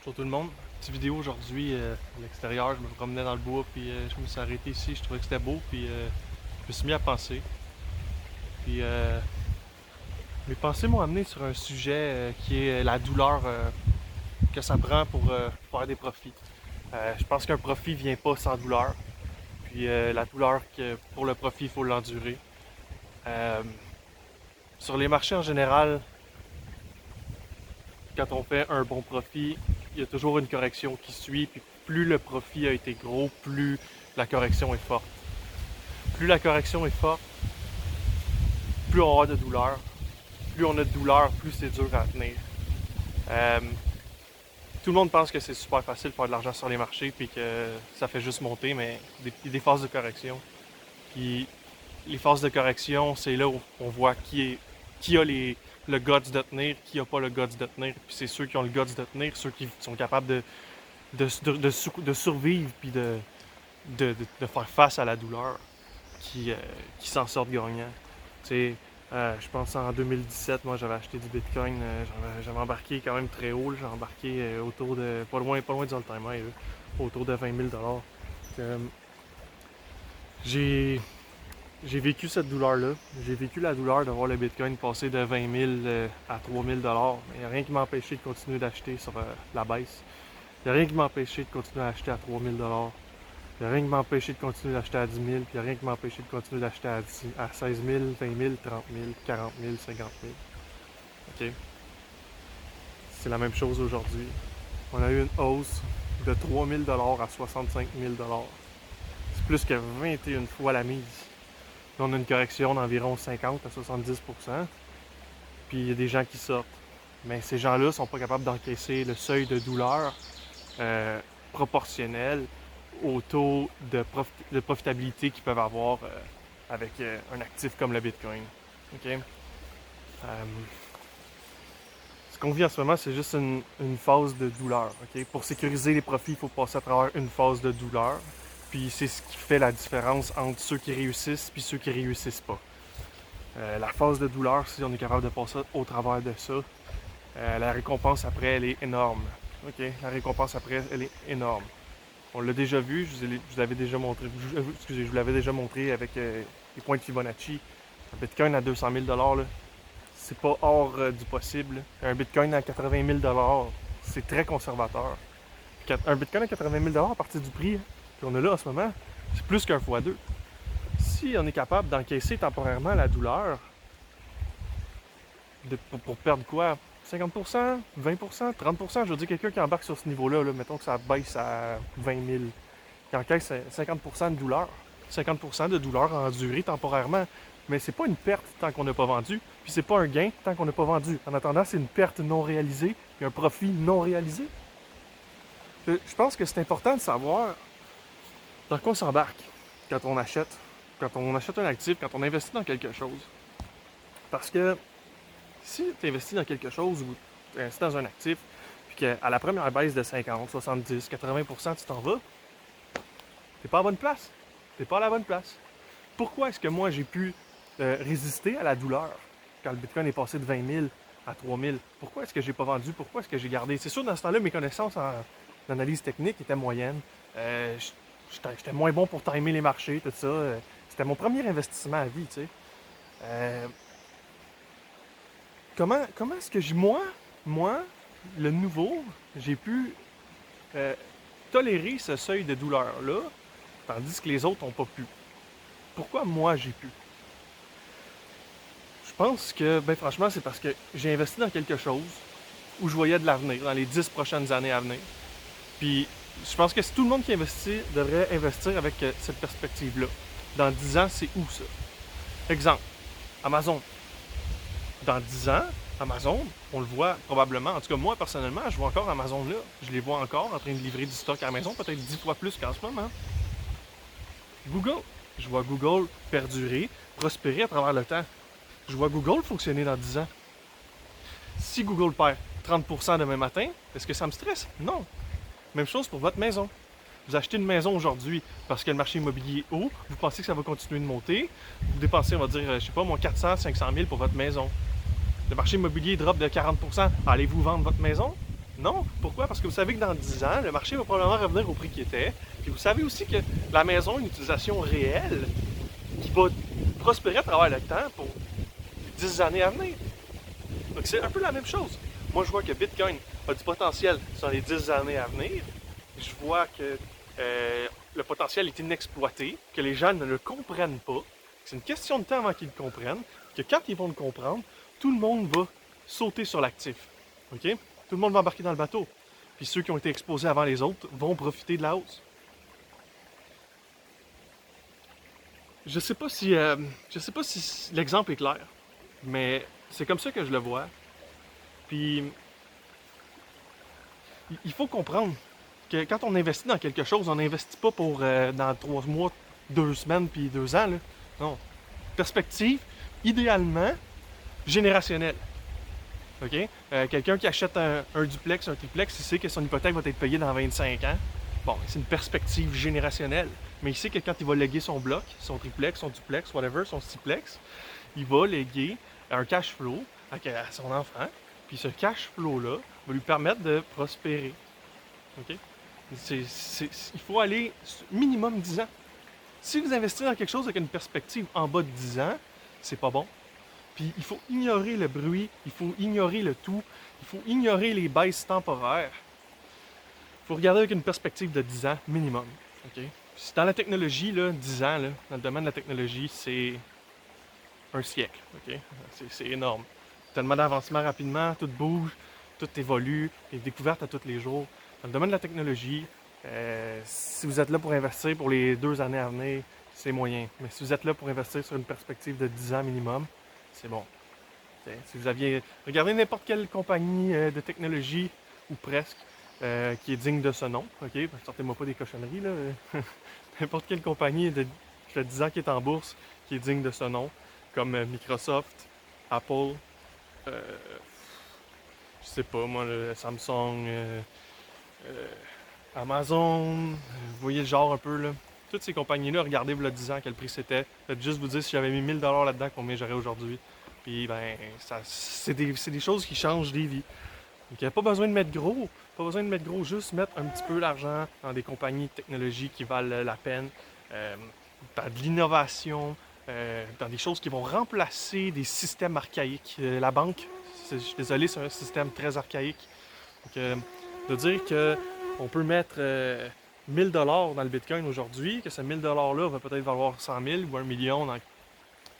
Bonjour tout le monde. Petite vidéo aujourd'hui à l'extérieur. Je me promenais dans le bois puis je me suis arrêté ici. Je trouvais que c'était beau puis je me suis mis à penser. Puis mes pensées m'ont amené sur un sujet qui est la douleur que ça prend pour faire des profits. Je pense qu'un profit vient pas sans douleur. Puis la douleur que pour le profit, il faut l'endurer. Euh, sur les marchés en général, quand on fait un bon profit, il y a toujours une correction qui suit. Puis plus le profit a été gros, plus la correction est forte. Plus la correction est forte, plus on a de douleur. Plus on a de douleur, plus c'est dur à tenir. Euh, Tout le monde pense que c'est super facile de faire de l'argent sur les marchés puis que ça fait juste monter, mais il y a des phases de correction. Puis les phases de correction, c'est là où on voit qui a le guts de tenir, qui a pas le guts de tenir. Puis c'est ceux qui ont le guts de tenir, ceux qui sont capables de survivre puis de faire face à la douleur qui s'en sortent gagnants. Tu sais, je pense en 2017, moi j'avais acheté du Bitcoin, j'avais embarqué quand même très haut, j'ai embarqué autour de, pas loin du all-time high, autour de 20 000 $. Euh, j'ai j'ai vécu cette douleur-là. J'ai vécu la douleur de voir le Bitcoin passer de 20 000 à 3 000 $. Mais il n'y a rien qui m'a empêché de continuer d'acheter sur la baisse. Il n'y a rien qui m'a empêché de continuer à acheter à 3 000 $. Il n'y a rien qui m'a empêché de continuer d'acheter à 10 000, puis il n'y a rien qui m'a empêché de continuer d'acheter à 16 000, 20 000, 30 000, 40 000, 50 000. OK? C'est la même chose aujourd'hui. On a eu une hausse de 3 000 $ à 65 000 $. C'est plus que 21 fois la mise. Là, on a une correction d'environ 50 à 70 %. Puis il y a des gens qui sortent. Mais ces gens-là ne sont pas capables d'encaisser le seuil de douleur proportionnel au taux de profitabilité qu'ils peuvent avoir avec un actif comme le Bitcoin. Okay? Ce qu'on vit en ce moment, c'est juste une phase de douleur. Okay? Pour sécuriser les profits, il faut passer à travers une phase de douleur. Puis c'est ce qui fait la différence entre ceux qui réussissent et ceux qui réussissent pas. La phase de douleur, si on est capable de passer au travers de ça, la récompense après, elle est énorme. Okay? La récompense après, elle est énorme. On l'a déjà vu, je vous l'avais déjà montré, excusez, je vous l'avais déjà montré avec les points de Fibonacci. Un Bitcoin à 200 000 $, c'est pas hors du possible. Un Bitcoin à 80 000 $, c'est très conservateur. Un Bitcoin à 80 000 $ à partir du prix qu'on a là en ce moment, c'est plus qu'un x2. Si on est capable d'encaisser temporairement la douleur, pour perdre quoi? 50%, 20%, 30%, je veux dire quelqu'un qui embarque sur ce niveau-là, mettons que ça baisse à 20 000, qui encaisse 50% de douleur. 50% de douleur endurée temporairement. Mais c'est pas une perte tant qu'on n'a pas vendu, puis c'est pas un gain tant qu'on n'a pas vendu. En attendant, c'est une perte non réalisée, puis un profit non réalisé. Je pense que c'est important de savoir dans quoi on s'embarque quand on achète un actif, quand on investit dans quelque chose. Parce que si tu investis dans quelque chose ou tu investis dans un actif, puis qu'à la première baisse de 50, 70, 80%, tu t'en vas, t'es pas à la bonne place. T'es pas à la bonne place. Pourquoi est-ce que moi j'ai pu résister à la douleur quand le Bitcoin est passé de 20 000 à 3 000? Pourquoi est-ce que j'ai pas vendu? Pourquoi est-ce que j'ai gardé? C'est sûr, dans ce temps-là, mes connaissances en analyse technique étaient moyennes. J'étais moins bon pour timer les marchés, tout ça. C'était mon premier investissement à vie, tu sais. Comment est-ce que moi, le nouveau, j'ai pu tolérer ce seuil de douleur-là, tandis que les autres n'ont pas pu? Pourquoi moi, j'ai pu? Je pense que, ben franchement, c'est parce que j'ai investi dans quelque chose où je voyais de l'avenir, dans les 10 prochaines années à venir. Puis, je pense que tout le monde qui investit devrait investir avec cette perspective-là. Dans 10 ans, c'est où ça? Exemple, Amazon. Dans 10 ans, Amazon, on le voit probablement, en tout cas moi personnellement, je vois encore Amazon là. Je les vois encore en train de livrer du stock à la maison, peut-être 10 fois plus qu'en ce moment. Google, je vois Google perdurer, prospérer à travers le temps. Je vois Google fonctionner dans 10 ans. Si Google perd 30% demain matin, est-ce que ça me stresse? Non. Même chose pour votre maison. Vous achetez une maison aujourd'hui parce que le marché immobilier est haut, vous pensez que ça va continuer de monter, vous dépensez, on va dire, je sais pas, 400, 500 000 pour votre maison. Le marché immobilier drop de 40%, allez-vous vendre votre maison? Non. Pourquoi? Parce que vous savez que dans 10 ans, le marché va probablement revenir au prix qu'il était. Puis vous savez aussi que la maison a une utilisation réelle qui va prospérer à travers le temps pour les 10 années à venir. Donc c'est un peu la même chose. Moi, je vois que Bitcoin a du potentiel sur les 10 années à venir. Je vois que le potentiel est inexploité, que les gens ne le comprennent pas. C'est une question de temps avant qu'ils le comprennent. Que quand ils vont le comprendre, tout le monde va sauter sur l'actif. OK? Tout le monde va embarquer dans le bateau. Puis ceux qui ont été exposés avant les autres vont profiter de la hausse. Je sais pas si l'exemple est clair, mais c'est comme ça que je le vois. Puis il faut comprendre que quand on investit dans quelque chose, on n'investit pas pour dans 3 mois, 2 semaines puis 2 ans. Là. Non. Perspective, idéalement, générationnelle. OK? Quelqu'un qui achète un duplex, un triplex, il sait que son hypothèque va être payée dans 25 ans. Bon, c'est une perspective générationnelle. Mais il sait que quand il va léguer son bloc, son triplex, son duplex, whatever, son sixplex, il va léguer un cash flow à son enfant. Puis ce cash flow-là va lui permettre de prospérer. OK? Il faut aller minimum 10 ans. Si vous investissez dans quelque chose avec une perspective en bas de 10 ans, c'est pas bon. Puis il faut ignorer le bruit, il faut ignorer le tout, il faut ignorer les baisses temporaires. Il faut regarder avec une perspective de 10 ans minimum. Okay? Dans la technologie, là, 10 ans, là, dans le domaine de la technologie, c'est un siècle. Okay? C'est énorme. Tellement d'avancements rapidement, tout bouge, tout évolue, les découvertes à tous les jours. Dans le domaine de la technologie, si vous êtes là pour investir pour les 2 années à venir, c'est moyen. Mais si vous êtes là pour investir sur une perspective de 10 ans minimum, c'est bon. Si vous aviez regardé n'importe quelle compagnie de technologie, ou presque, qui est digne de ce nom, ok? Sortez-moi pas des cochonneries, là. N'importe quelle compagnie de 10 ans qui est en bourse, qui est digne de ce nom, comme Microsoft, Apple, je sais pas moi, Samsung, Amazon, vous voyez le genre un peu là. Toutes ces compagnies-là, regardez vous le 10 ans quel prix c'était. Faites juste vous dire si j'avais mis 1000$ là-dedans, combien j'aurais aujourd'hui. Puis ben, c'est des choses qui changent des vies. Donc il n'y a pas besoin de mettre gros. Pas besoin de mettre gros, juste mettre un petit peu d'argent dans des compagnies de technologie qui valent la peine. Dans de l'innovation, dans des choses qui vont remplacer des systèmes archaïques. La banque, je suis désolé, c'est un système très archaïque. Donc, de dire qu'on peut mettre 1000$ dans le Bitcoin aujourd'hui, que ce 1000$-là va peut-être valoir 100 000 ou 1 million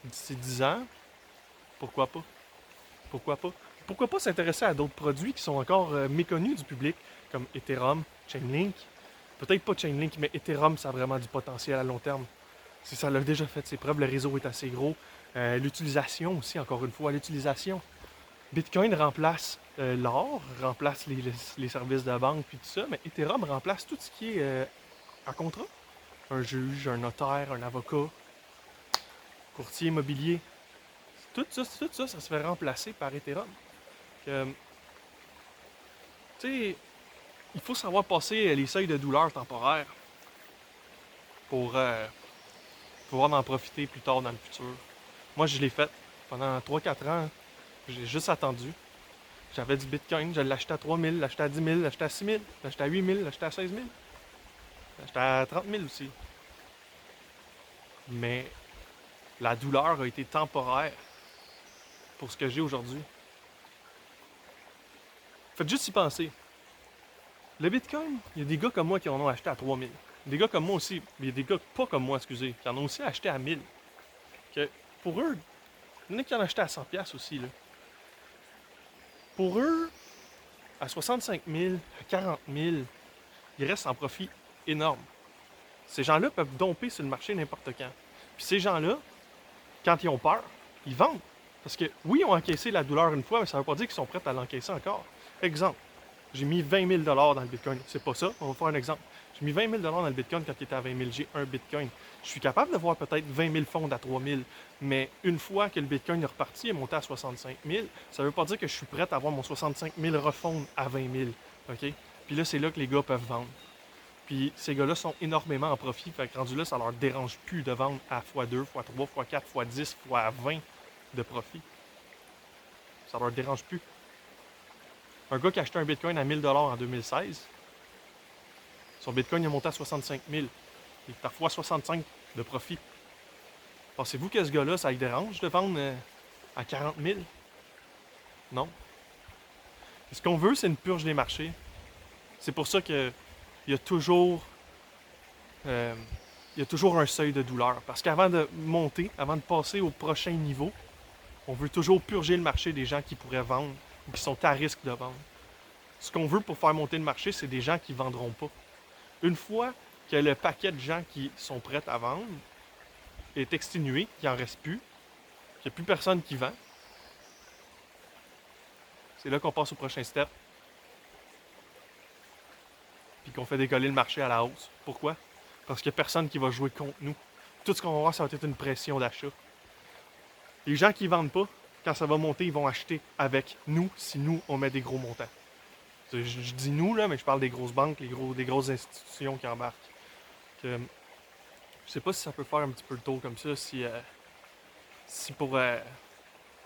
d'ici 10 ans, pourquoi pas? Pourquoi pas? Pourquoi pas s'intéresser à d'autres produits qui sont encore méconnus du public, comme Ethereum, Chainlink. Peut-être pas Chainlink, mais Ethereum, ça a vraiment du potentiel à long terme. Ça l'a déjà fait ses preuves, le réseau est assez gros. L'utilisation aussi, encore une fois, l'utilisation. Bitcoin remplace l'or, remplace les services de banque puis tout ça, mais Ethereum remplace tout ce qui est en contrat. Un juge, un notaire, un avocat, courtier immobilier. Tout ça, ça se fait remplacer par Ethereum. Tu sais, il faut savoir passer les seuils de douleur temporaires pour pouvoir en profiter plus tard dans le futur. Moi, je l'ai fait pendant 3-4 ans. J'ai juste attendu. J'avais du Bitcoin, je l'achetais à 3000, l'achetais à 10 000, l'achetais à 6 000, l'achetais à 8 000, l'achetais à 16 000, l'achetais à 30 000 aussi. Mais la douleur a été temporaire pour ce que j'ai aujourd'hui. Faites juste y penser. Le Bitcoin, il y a des gars comme moi qui en ont acheté à 3000. Des gars comme moi aussi, mais il y a des gars pas comme moi, excusez, qui en ont aussi acheté à 1000. Que pour eux, il y en a qui en ont acheté à 100$ aussi. Là. Pour eux, à 65 000, à 40 000, ils restent en profit énorme. Ces gens-là peuvent domper sur le marché n'importe quand. Puis ces gens-là, quand ils ont peur, ils vendent. Parce que oui, ils ont encaissé la douleur une fois, mais ça ne veut pas dire qu'ils sont prêts à l'encaisser encore. Exemple, j'ai mis 20 000$ dans le Bitcoin. C'est pas ça, on va faire un exemple. J'ai mis 20 000$ dans le Bitcoin quand il était à 20 000. J'ai un Bitcoin. Je suis capable de voir peut-être 20 000 fonds à 3 000. Mais une fois que le Bitcoin est reparti et est monté à 65 000, ça veut pas dire que je suis prêt à avoir mon 65 000 refond à 20 000. OK? Puis là, c'est là que les gars peuvent vendre. Puis ces gars-là sont énormément en profit. Fait que rendu là, ça leur dérange plus de vendre à x2, x3, x4, x10, x20 de profit. Ça leur dérange plus. Un gars qui a acheté un Bitcoin à 1000$ en 2016, son Bitcoin est monté à 65 000. Il est parfois 65 de profit. Pensez-vous que ce gars-là, ça lui dérange de vendre à 40 000? Non. Ce qu'on veut, c'est une purge des marchés. C'est pour ça qu'il y a toujours il y a toujours un seuil de douleur. Parce qu'avant de monter, avant de passer au prochain niveau, on veut toujours purger le marché des gens qui pourraient vendre ou qui sont à risque de vendre. Ce qu'on veut pour faire monter le marché, c'est des gens qui ne vendront pas. Une fois que le paquet de gens qui sont prêts à vendre est exténué, qu'il n'en reste plus, qu'il n'y a plus personne qui vend, c'est là qu'on passe au prochain step. Puis qu'on fait décoller le marché à la hausse. Pourquoi? Parce qu'il n'y a personne qui va jouer contre nous. Tout ce qu'on va voir, ça va être une pression d'achat. Les gens qui ne vendent pas, quand ça va monter, ils vont acheter avec nous si nous, on met des gros montants. Je dis nous, là, mais je parle des grosses banques, des grosses institutions qui embarquent. Que, je sais pas si ça peut faire un petit peu le tour comme ça, si pour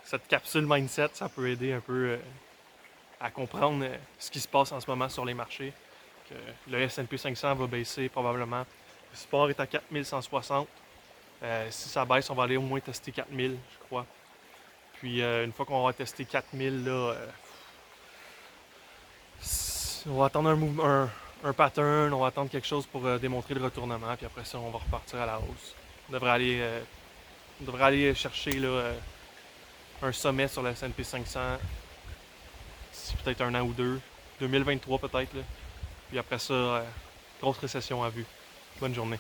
cette capsule mindset, ça peut aider un peu à comprendre ce qui se passe en ce moment sur les marchés. Que le S&P 500 va baisser probablement. Le support est à 4160. Si ça baisse, on va aller au moins tester 4000, je crois. Puis une fois qu'on va tester 4000, là, on va attendre un pattern, on va attendre quelque chose pour démontrer le retournement, puis après ça, on va repartir à la hausse. On devrait aller chercher là, un sommet sur le S&P 500 d'ici peut-être un an ou deux, 2023 peut-être. Là. Puis après ça, grosse récession à vue. Bonne journée.